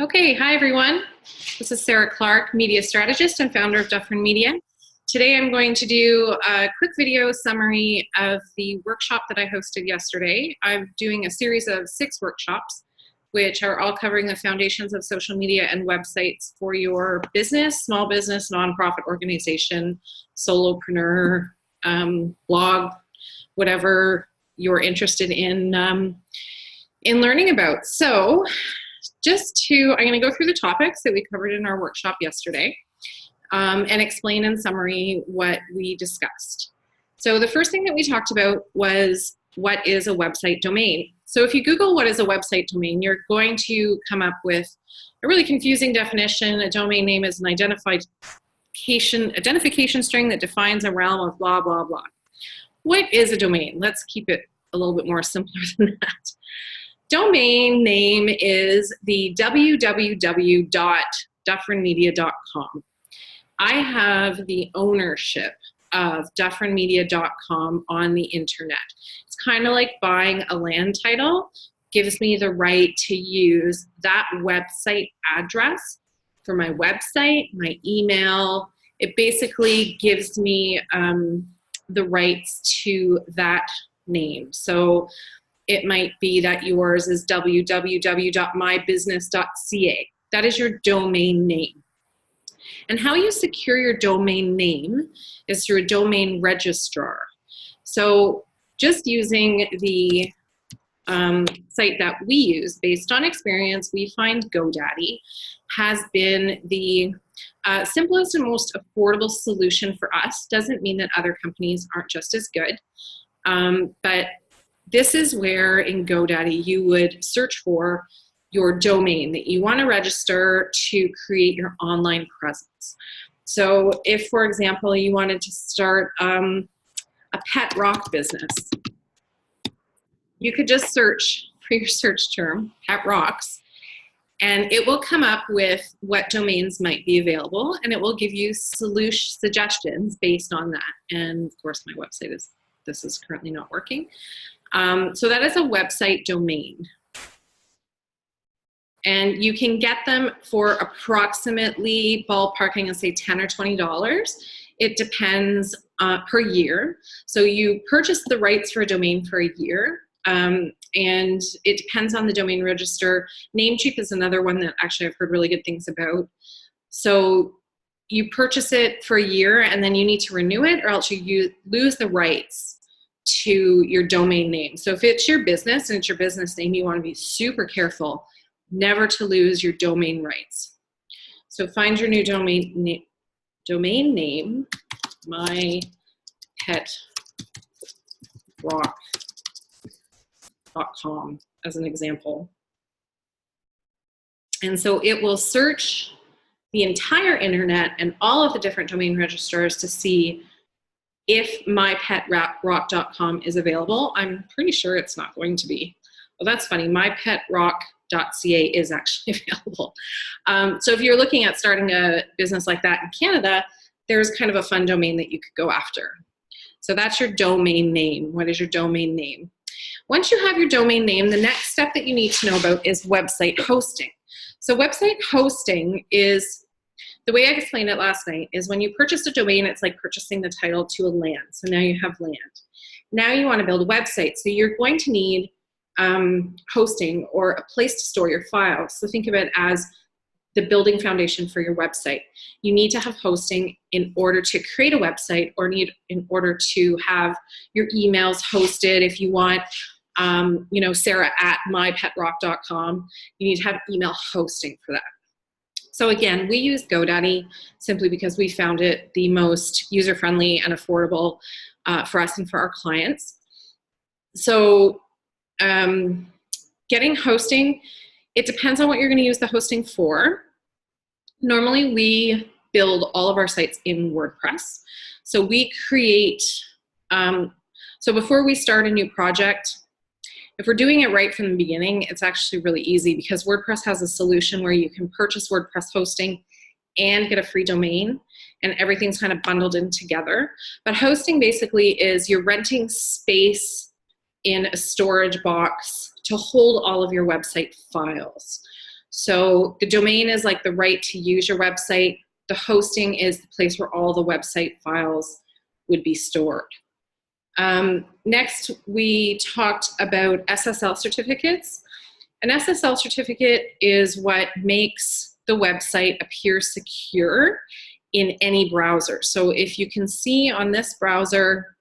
Okay, hi everyone. This is Sarah Clark, media strategist and founder of Dufferin Media. Today I'm going to do a quick video summary of the workshop that I hosted yesterday. I'm doing a series of 6 workshops, which are all covering the foundations of social media and websites for your business, small business, nonprofit organization, solopreneur, blog, whatever you're interested in learning about. So, I'm going to go through the topics that we covered in our workshop yesterday and explain in summary what we discussed. So the first thing that we talked about was what is a website domain. So if you Google what is a website domain, you're going to come up with a really confusing definition. A domain name is an identification string that defines a realm of blah, blah, blah. What is a domain? Let's keep it a little bit more simpler than that. Domain name is the www.dufferinmedia.com. I have the ownership of dufferinmedia.com on the internet. It's kind of like buying a land title. Gives me the right to use that website address for my website, my email. It basically gives me the rights to that name. So it might be that yours is www.mybusiness.ca. That is your domain name. And how you secure your domain name is through a domain registrar. So just using the site that we use, based on experience, we find GoDaddy has been the simplest and most affordable solution for us. Doesn't mean that other companies aren't just as good, but this is where in GoDaddy you would search for your domain that you want to register to create your online presence. So if, for example, you wanted to start a pet rock business, you could just search for your search term, pet rocks, and it will come up with what domains might be available, and it will give you suggestions based on that. And of course, my website is currently not working. So that is a website domain. And you can get them for approximately, ballparking, and say $10 or $20. It depends per year. So you purchase the rights for a domain for a year. And it depends on the domain register. Namecheap is another one that actually I've heard really good things about. So you purchase it for a year and then you need to renew it, or else you lose the rights to your domain name. So if it's your business and it's your business name, you want to be super careful never to lose your domain rights. So find your new domain name, mypetrock.com as an example. And so it will search the entire internet and all of the different domain registrars to see if mypetrock.com is available. I'm pretty sure it's not going to be. Well, that's funny. mypetrock.ca is actually available. So if you're looking at starting a business like that in Canada, there's kind of a fun domain that you could go after. So that's your domain name. What is your domain name? Once you have your domain name, the next step that you need to know about is website hosting. So website hosting is, the way I explained it last night, is when you purchase a domain, it's like purchasing the title to a land. So now you have land. Now you want to build a website. So you're going to need hosting or a place to store your files. So think of it as the building foundation for your website. You need to have hosting in order to create a website, or in order to have your emails hosted. If you want, Sarah at mypetrock.com, you need to have email hosting for that. So again, we use GoDaddy simply because we found it the most user-friendly and affordable for us and for our clients. So getting hosting, it depends on what you're going to use the hosting for. Normally, we build all of our sites in WordPress. So we create, so before we start a new project, if we're doing it right from the beginning, it's actually really easy because WordPress has a solution where you can purchase WordPress hosting and get a free domain, and everything's kind of bundled in together. But hosting basically is you're renting space in a storage box to hold all of your website files. So the domain is like the right to use your website. The hosting is the place where all the website files would be stored. Next, we talked about SSL certificates. An SSL certificate is what makes the website appear secure in any browser. So if you can see on this browser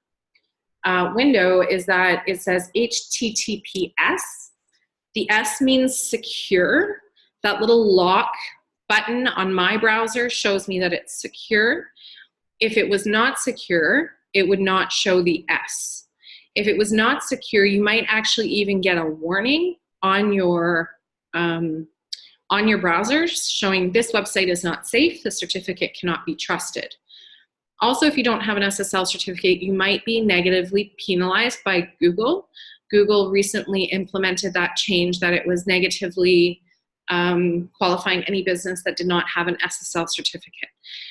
window is that it says HTTPS. The S means secure. That little lock button on my browser shows me that it's secure. If it was not secure, it would not show the S. If it was not secure, you might actually even get a warning on your browser showing this website is not safe, the certificate cannot be trusted. Also, if you don't have an SSL certificate, you might be negatively penalized by Google. Google recently implemented that change that it was negatively qualifying any business that did not have an SSL certificate.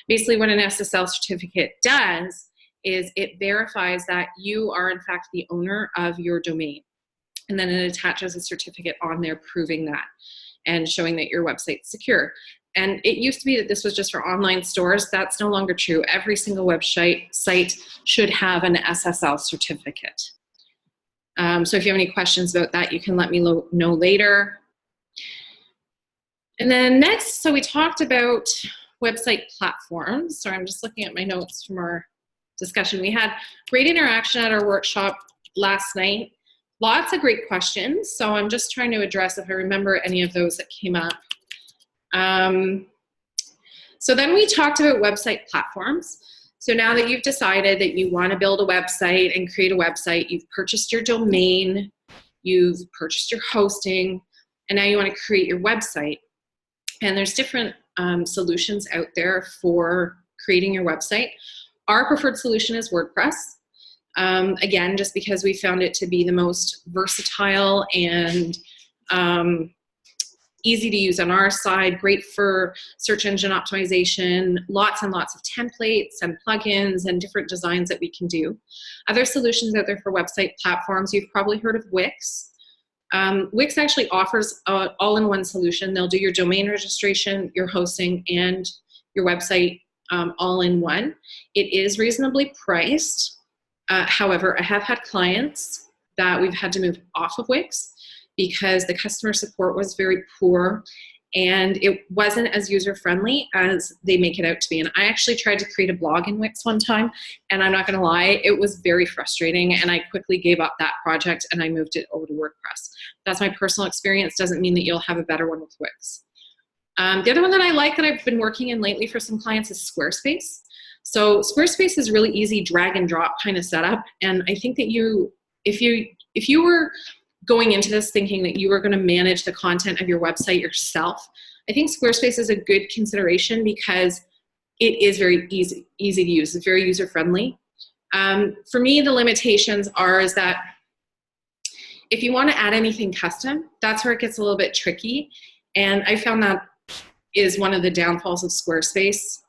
Basically, what an SSL certificate does is it verifies that you are in fact the owner of your domain. And then it attaches a certificate on there proving that and showing that your website's secure. And it used to be that this was just for online stores. That's no longer true. Every single website site should have an SSL certificate. So if you have any questions about that, you can let me know later. And then next, so we talked about website platforms. So I'm just looking at my notes from our discussion. We had great interaction at our workshop last night. Lots of great questions. So I'm just trying to address if I remember any of those that came up. So then we talked about website platforms. So now that you've decided that you want to build a website and create a website, you've purchased your domain, you've purchased your hosting, and now you want to create your website. And there's different solutions out there for creating your website. Our preferred solution is WordPress. Again, just because we found it to be the most versatile and easy to use on our side, great for search engine optimization, lots and lots of templates and plugins and different designs that we can do. Other solutions out there for website platforms, you've probably heard of Wix. Wix actually offers an all-in-one solution. They'll do your domain registration, your hosting, and your website all in one. It is reasonably priced. However, I have had clients that we've had to move off of Wix because the customer support was very poor and it wasn't as user-friendly as they make it out to be. And I actually tried to create a blog in Wix one time, and I'm not gonna lie, it was very frustrating, and I quickly gave up that project and I moved it over to WordPress. That's my personal experience, doesn't mean that you'll have a better one with Wix. The other one that I like that I've been working in lately for some clients is Squarespace. So Squarespace is really easy drag and drop kind of setup, and I think that if you were going into this thinking that you were going to manage the content of your website yourself, I think Squarespace is a good consideration because it is very easy to use. It's very user-friendly. For me, the limitations is that if you want to add anything custom, that's where it gets a little bit tricky. And I found that is one of the downfalls of Squarespace.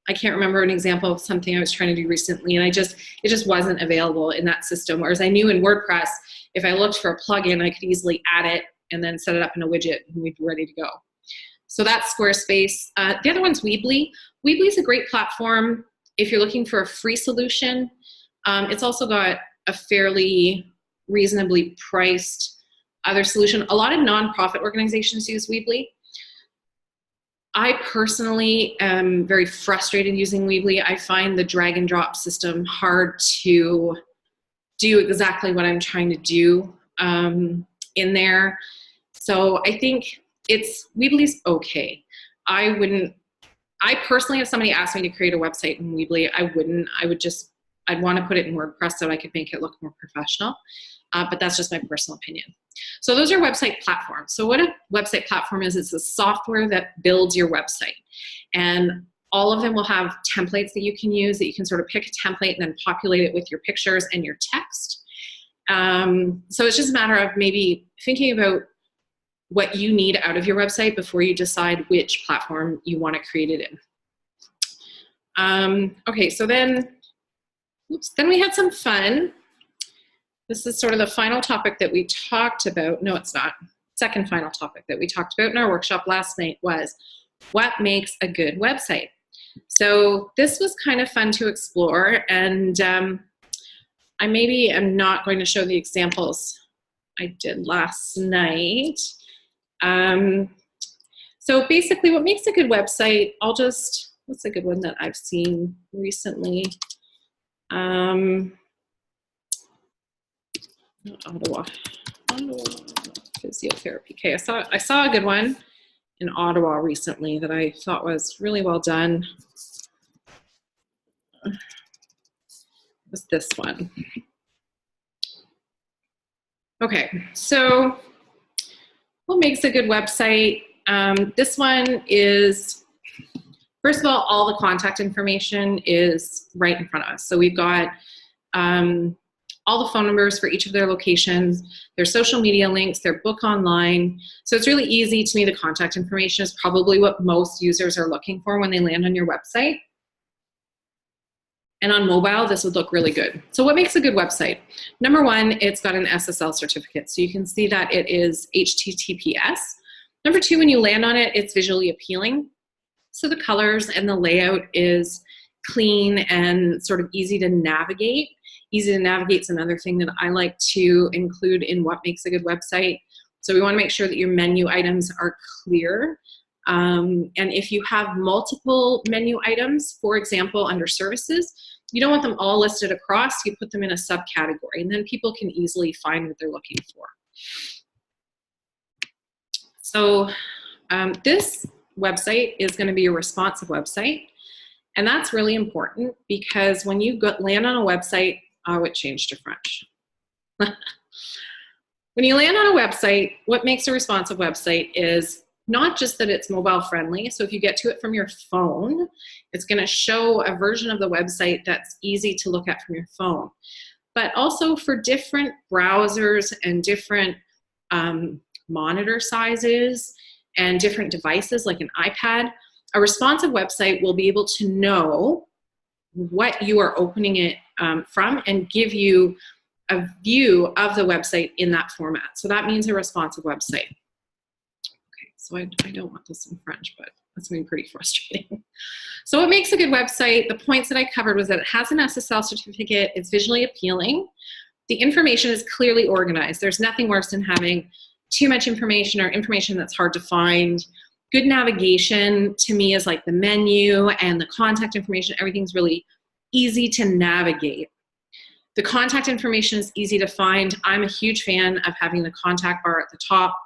I can't remember an example of something I was trying to do recently, and it just wasn't available in that system. Whereas I knew in WordPress, if I looked for a plugin, I could easily add it and then set it up in a widget and we'd be ready to go. So that's Squarespace. The other one's Weebly. Weebly is a great platform if you're looking for a free solution. It's also got a fairly reasonably priced other solution. A lot of nonprofit organizations use Weebly. I personally am very frustrated using Weebly. I find the drag and drop system hard to do exactly what I'm trying to do in there. So I think Weebly's okay. I personally, if somebody asked me to create a website in Weebly, I wouldn't. I'd want to put it in WordPress so I could make it look more professional. But that's just my personal opinion. So those are website platforms. So what a website platform is, it's a software that builds your website. And all of them will have templates that you can use, that you can sort of pick a template and then populate it with your pictures and your text. So it's just a matter of maybe thinking about what you need out of your website before you decide which platform you want to create it in. Okay, so then we had some fun. This is sort of the final topic that we talked about. No, it's not. second final topic that we talked about in our workshop last night was what makes a good website. So this was kind of fun to explore, and I maybe am not going to show the examples I did last night. So basically what makes a good website, what's a good one that I've seen recently? Ottawa physiotherapy. Okay, I saw a good one in Ottawa recently that I thought was really well done. It was this one. Okay, so what makes a good website? This one is, first of all the contact information is right in front of us. So we've got all the phone numbers for each of their locations, their social media links, their book online. So it's really easy. To me, the contact information is probably what most users are looking for when they land on your website. And on mobile, this would look really good. So what makes a good website? Number one, it's got an SSL certificate. So you can see that it is HTTPS. Number two, when you land on it, it's visually appealing. So the colors and the layout is clean and sort of easy to navigate. Easy to navigate is another thing that I like to include in what makes a good website. So we want to make sure that your menu items are clear. And if you have multiple menu items, for example, under services, you don't want them all listed across. You put them in a subcategory, and then people can easily find what they're looking for. So this website is going to be a responsive website. And that's really important because when you land on a website, it changed to French. When you land on a website, what makes a responsive website is not just that it's mobile friendly. So if you get to it from your phone, it's going to show a version of the website that's easy to look at from your phone. But also for different browsers and different monitor sizes and different devices like an iPad, a responsive website will be able to know what you are opening it from and give you a view of the website in that format. So that means a responsive website. Okay, so I don't want this in French, but that's going to be pretty frustrating. So what makes a good website? The points that I covered was that it has an SSL certificate, it's visually appealing, the information is clearly organized. There's nothing worse than having too much information or information that's hard to find. Good navigation to me is like the menu and the contact information. Everything's really easy to navigate. The contact information is easy to find. I'm a huge fan of having the contact bar at the top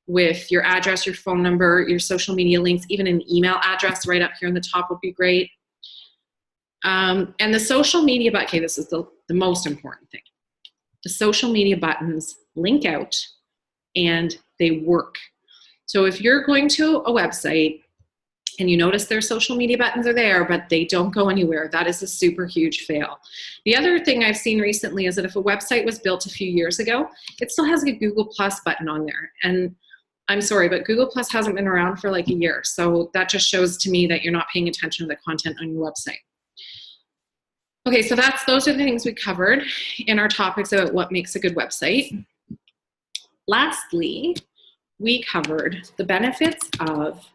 with your address, your phone number, your social media links, even an email address right up here on the top would be great. And the social media button, okay, this is the most important thing. The social media buttons link out and they work. So if you're going to a website and you notice their social media buttons are there, but they don't go anywhere, that is a super huge fail. The other thing I've seen recently is that if a website was built a few years ago, it still has a Google Plus button on there. And I'm sorry, but Google Plus hasn't been around for like a year. So that just shows to me that you're not paying attention to the content on your website. Okay, so those are the things we covered in our topics about what makes a good website. Lastly, we covered the benefits of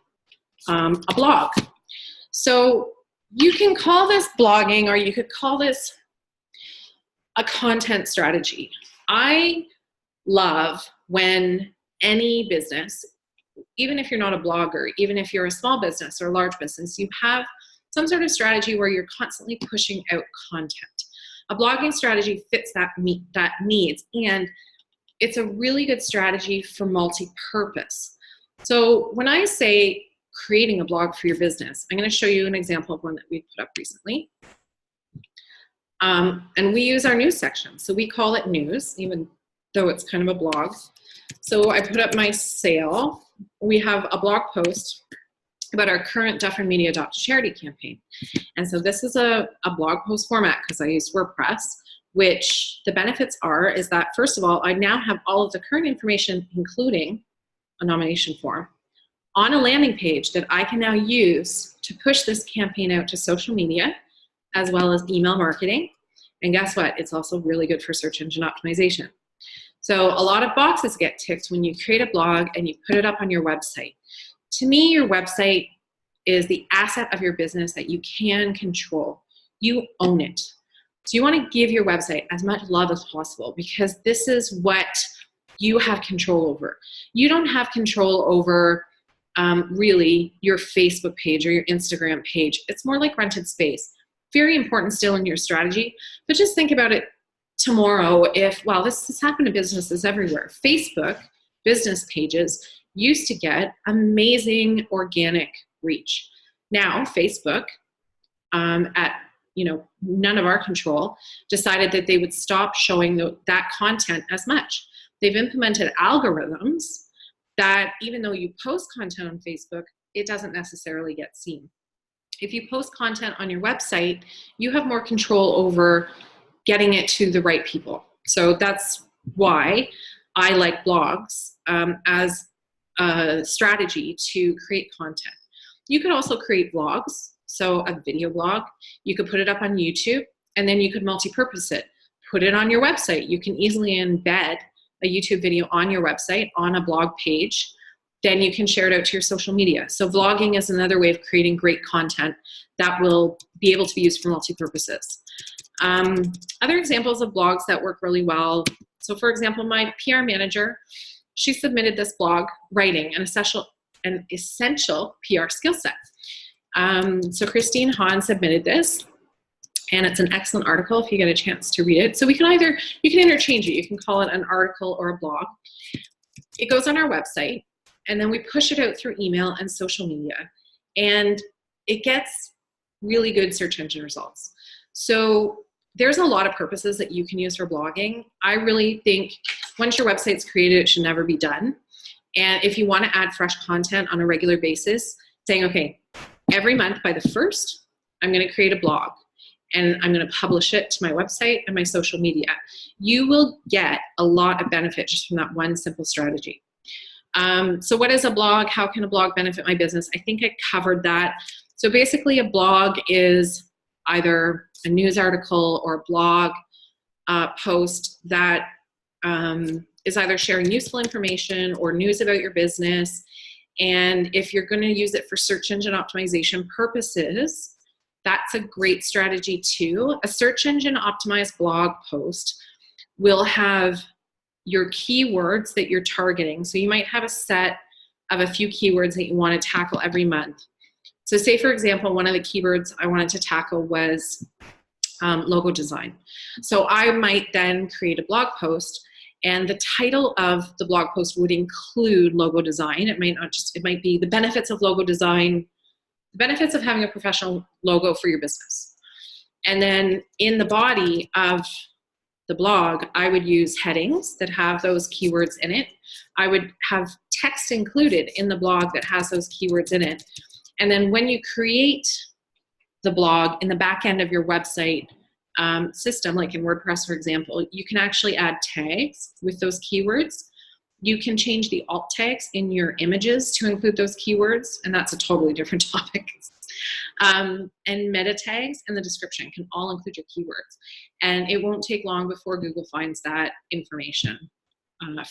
a blog. So you can call this blogging, or you could call this a content strategy. I love when any business, even if you're not a blogger, even if you're a small business or a large business, you have some sort of strategy where you're constantly pushing out content. A blogging strategy fits that needs, and it's a really good strategy for multi-purpose. So when I say creating a blog for your business, I'm going to show you an example of one that we put up recently. And we use our news section. So we call it news, even though it's kind of a blog. So I put up my sale. We have a blog post about our current Dufferin Media Adopt a Charity campaign. And so this is a blog post format because I use WordPress, which the benefits is that, first of all, I now have all of the current information, including a nomination form, on a landing page that I can now use to push this campaign out to social media, as well as email marketing. And guess what? It's also really good for search engine optimization. So a lot of boxes get ticked when you create a blog and you put it up on your website. To me, your website is the asset of your business that you can control. You own it. So you want to give your website as much love as possible, because this is what you have control over. You don't have control over really your Facebook page or your Instagram page. It's more like rented space. Very important still in your strategy, but just think about it tomorrow. If, well, this has happened to businesses everywhere. Facebook business pages used to get amazing organic reach. Now Facebook, at none of our control, decided that they would stop showing that content as much. They've implemented algorithms that even though you post content on Facebook, it doesn't necessarily get seen. If you post content on your website, you have more control over getting it to the right people. So that's why I like blogs as a strategy to create content. You could also create vlogs, so a video blog. You could put it up on YouTube, and then you could multi-purpose it. Put it on your website. You can easily embed a YouTube video on your website, on a blog page. Then you can share it out to your social media. So vlogging is another way of creating great content that will be able to be used for multi-purposes. Other examples of blogs that work really well. So for example, my PR manager, she submitted this blog, Writing, an essential PR skill set. So Christine Hahn submitted this, and it's an excellent article if you get a chance to read it. So you can interchange it. You can call it an article or a blog. It goes on our website, and then we push it out through email and social media, and it gets really good search engine results. So there's a lot of purposes that you can use for blogging. I really think once your website's created, it should never be done. And if you want to add fresh content on a regular basis, saying, okay, every month by the 1st, I'm going to create a blog and I'm going to publish it to my website and my social media. You will get a lot of benefit just from that one simple strategy. So what is a blog? How can a blog benefit my business? I think I covered that. So basically a blog is either a news article or a blog post that is either sharing useful information or news about your business. And if you're going to use it for search engine optimization purposes, that's a great strategy too. A search engine optimized blog post will have your keywords that you're targeting. So you might have a set of a few keywords that you want to tackle every month. So say, for example, one of the keywords I wanted to tackle was logo design. So I might then create a blog post, and the title of the blog post would include logo design. It might be the benefits of logo design, the benefits of having a professional logo for your business. And then in the body of the blog, I would use headings that have those keywords in it. I would have text included in the blog that has those keywords in it. And then when you create the blog in the back end of your website system, like in WordPress, for example, you can actually add tags with those keywords. You can change the alt tags in your images to include those keywords, and that's a totally different topic. And meta tags and the description can all include your keywords. And it won't take long before Google finds that information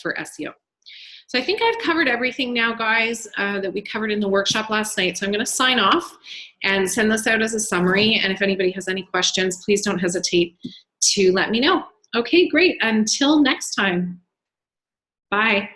for SEO. So I think I've covered everything now, guys, that we covered in the workshop last night. So I'm going to sign off and send this out as a summary. And if anybody has any questions, please don't hesitate to let me know. Okay, great. Until next time. Bye.